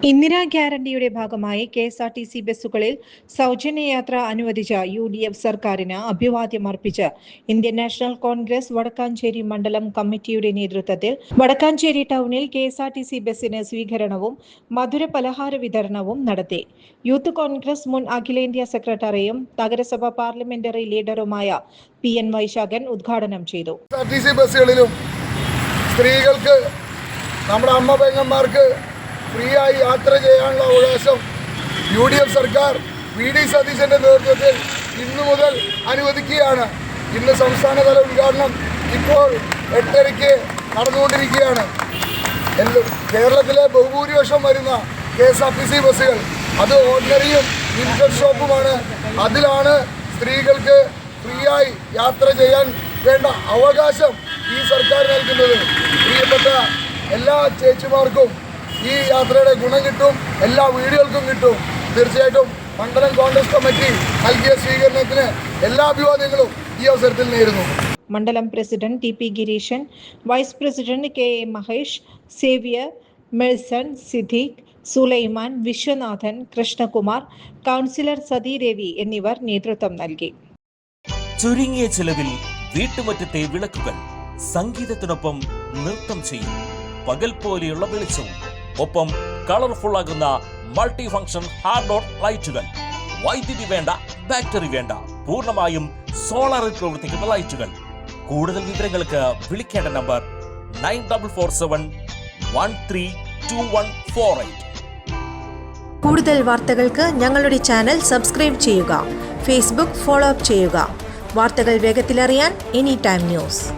ഇന്ദിരാ ഗ്യാരണ്ടിയുടെ ഭാഗമായി കെഎസ്ആർടിസി ബസ്സുകളിൽ സൗജന്യയാത്ര അനുവദിച്ച യുഡിഎഫ് സർക്കാരിന് അഭിവാദ്യം അർപ്പിച്ച് ഇന്ത്യൻ നാഷണൽ കോൺഗ്രസ് വടക്കാഞ്ചേരി മണ്ഡലം കമ്മിറ്റിയുടെ നേതൃത്വത്തിൽ വടക്കാഞ്ചേരി ടൗണിൽ കെഎസ്ആർടിസി ബസ്സിന് സ്വീകരണവും മധുര പലഹാര വിതരണവും നടത്തി. യൂത്ത് കോൺഗ്രസ് മുൻ അഖിലേന്ത്യാ സെക്രട്ടറിയും നഗരസഭ പാർലമെന്ററി ലീഡറുമായ PN വൈശാഖൻ ഉദ്ഘാടനം ചെയ്തു. ബസ്സുകളിലും സ്ത്രീകൾക്ക്, നമ്മുടെ അമ്മ പെങ്ങന്മാർക്ക് ഫ്രീ ആയി യാത്ര ചെയ്യാനുള്ള അവകാശം UDF സർക്കാർ VD സതീശന്റെ നേതൃത്വത്തിൽ ഇന്നു മുതൽ അനുവദിക്കുകയാണ്. ഇന്ന് സംസ്ഥാനതല ഉദ്ഘാടനം ഇപ്പോൾ 8:30 നടന്നുകൊണ്ടിരിക്കുകയാണ്. കേരളത്തിലെ ബഹുഭൂരിപക്ഷം വരുന്ന KSRTC ബസ്സുകൾ അത് ഓർഡിനറിയും ഇൻഫ്ലക്സ് ഷോപ്പുമാണ്. അതിലാണ് സ്ത്രീകൾക്ക് ഫ്രീ ആയി യാത്ര ചെയ്യാൻ വേണ്ട അവകാശം ഈ സർക്കാർ നൽകുന്നത്. പ്രിയപ്പെട്ട എല്ലാ ചേച്ചിമാർക്കും ഈ യാത്രയുടെ ഗുണം കിട്ടും, എല്ലാ വീടുകൾക്കും കിട്ടും. തീർച്ചയായിട്ടും മണ്ഡലം കോൺഗ്രസ് കമ്മിറ്റി നൽകിയ സ്വീകരണത്തിന് എല്ലാ അഭിവാദ്യങ്ങളും ഈ അവസരത്തിൽ നേരുന്നു. മണ്ഡലം president TP Gireesan, vice president KA Mahesh, Xavier, Merson, Siddique, Sulaiman, Viswanathan, Krishnakumar, councillor Sathidevi എന്നിവർ നേതൃത്വം നൽകി. ചുരുങ്ങിയ ചെലവിൽ വീട്ടുമുറ്റത്തെ വിളക്കുകൾ സംഗീതത്തിനൊപ്പം നൃത്തം ചെയ്യും. പകൽ പോലെയുള്ള വെളിച്ചവും ഒപ്പം കളർഫുൾ ആകുന്ന മൾട്ടി ഫംഗ്ഷൻ ഹാർഡ് ലൈറ്റുകൾ. വൈദ്യുതി വേണ്ട, ബാറ്ററി വേണ്ട, പൂർണ്ണമായും സോളാറിൽ പ്രവർത്തിക്കുന്ന ലൈറ്റുകൾ. കൂടുതൽ വിവരങ്ങൾക്ക് വിളിക്കേണ്ട നമ്പർ 9447132148. കൂടുതൽ വാർത്തകൾക്ക് ഞങ്ങളുടെ ചാനൽ സബ്സ്ക്രൈബ് ചെയ്യുക. ഫേസ്ബുക്ക് ഫോളോ അപ്പ് ചെയ്യുക. വാർത്തകൾ വേഗത്തിലറിയാൻ Anytime News.